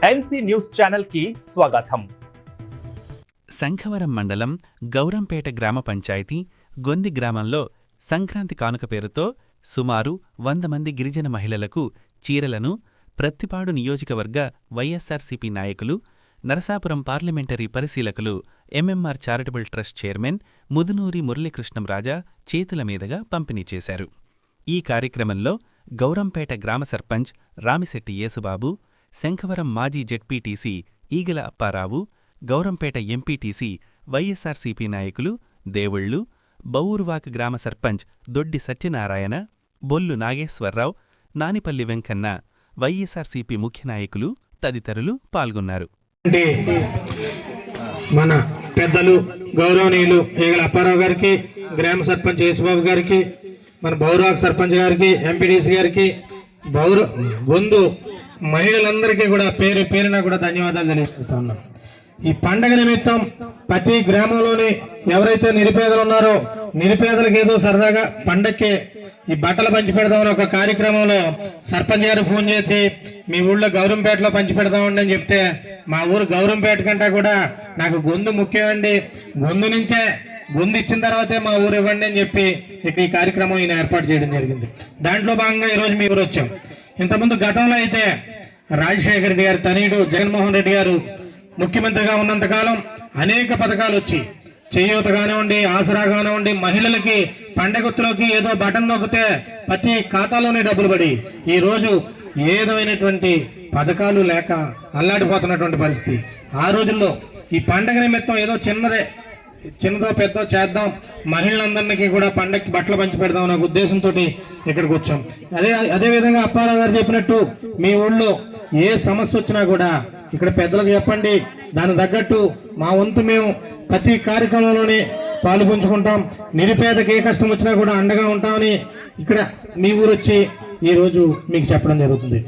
NC news channel కి స్వాగతం. శంఖవరం మండలం గౌరంపేట గ్రామ పంచాయతీ గొంది గ్రామంలో సంక్రాంతి కానుక పేరుతో సుమారు 100 మంది గిరిజన మహిళలకు చీరలను ప్రత్తిపాడు నియోజకవర్గ వైఎస్సార్సీపీ నాయకులు, నరసాపురం పార్లమెంటరీ పరిశీలకులు, MMR charitable trust chairman Mudunuri Muralikrishnamraja చేతుల మీదుగా పంపిణీ చేశారు. ఈ కార్యక్రమంలో గౌరంపేట గ్రామ సర్పంచ్ రామిశెట్టి యేసుబాబు, శంఖవరం మాజీ జెడ్పీటీసీ ఈగల అప్పారావు, గౌరంపేట ఎంపీటీసీ వైఎస్సార్సీపీ నాయకులు దేవుళ్ళు, బౌరువాక గ్రామ సర్పంచ్ దొడ్డి సత్యనారాయణ, బొల్లు నాగేశ్వరరావు, నానిపల్లి వెంకన్న, వైఎస్సార్సీపీ ముఖ్య నాయకులు తదితరులు పాల్గొన్నారు. మన పెద్దలు గౌరవనీయులు ఈగల అప్పారావు గారికి, గ్రామ సర్పంచ్ యేసుబాబు గారికి, మన బౌరువాక సర్పంచ్ గారికి, ఎంపీటీసీ గారికి, గొందు మహిళలందరికీ కూడా పేరు పేరున కూడా ధన్యవాదాలు తెలియజేస్తా ఉన్నాను. ఈ పండగ నిమిత్తం ప్రతి గ్రామంలోని ఎవరైతే నిరుపేదలు ఉన్నారో నిరుపేదలకు ఏదో సరదాగా పండక్కి ఈ బట్టలు పంచి పెడదామని ఒక కార్యక్రమంలో సర్పంచ్ గారు ఫోన్ చేసి మీ ఊళ్ళో గౌరంపేటలో పంచి పెడదామండి అని చెప్తే, మా ఊరు గౌరంపేట కంటే కూడా నాకు గొందు ముఖ్యమండి, గొంతు ఇచ్చిన తర్వాతే మా ఊరు ఇవ్వండి అని చెప్పి ఈ కార్యక్రమం ఈయన ఏర్పాటు చేయడం జరిగింది. దాంట్లో భాగంగా ఈరోజు మీ ఊరు వచ్చాం. ఇంతకుముందు గతంలో అయితే రాజశేఖర రెడ్డి గారు తనయుడు జగన్మోహన్ రెడ్డి గారు ముఖ్యమంత్రిగా ఉన్నంతకాలం అనేక పథకాలు వచ్చి, చేయూత కానివ్వండి, ఆసరా కానివ్వండి, మహిళలకి పండగొత్తులోకి ఏదో బటన్ నొక్కితే ప్రతి ఖాతాలోనే డబ్బులు పడి ఈ రోజు ఏ విధమైనటువంటి పథకాలు లేక అల్లాడిపోతున్నటువంటి పరిస్థితి. ఆ రోజుల్లో ఈ పండగ నిమిత్తం ఏదో చిన్నదో పెద్దో చేద్దాం, మహిళలందరికీ కూడా పండగకి బట్టలు పంచి పెడదాం అనే ఉద్దేశంతో ఇక్కడికి వచ్చాం. అదే విధంగా అప్పారావు గారు చెప్పినట్టు మీ ఊళ్ళో ఏ సమస్య వచ్చినా కూడా ఇక్కడ పెద్దలకు చెప్పండి, దాని తగ్గట్టు మా వంతు మేము ప్రతి కార్యక్రమంలోనే పాలు పంచుకుంటాం. నిరుపేదకి ఏ కష్టం వచ్చినా కూడా అండగా ఉంటామని ఇక్కడ మీ ఊరు వచ్చి ఈ రోజు మీకు చెప్పడం జరుగుతుంది.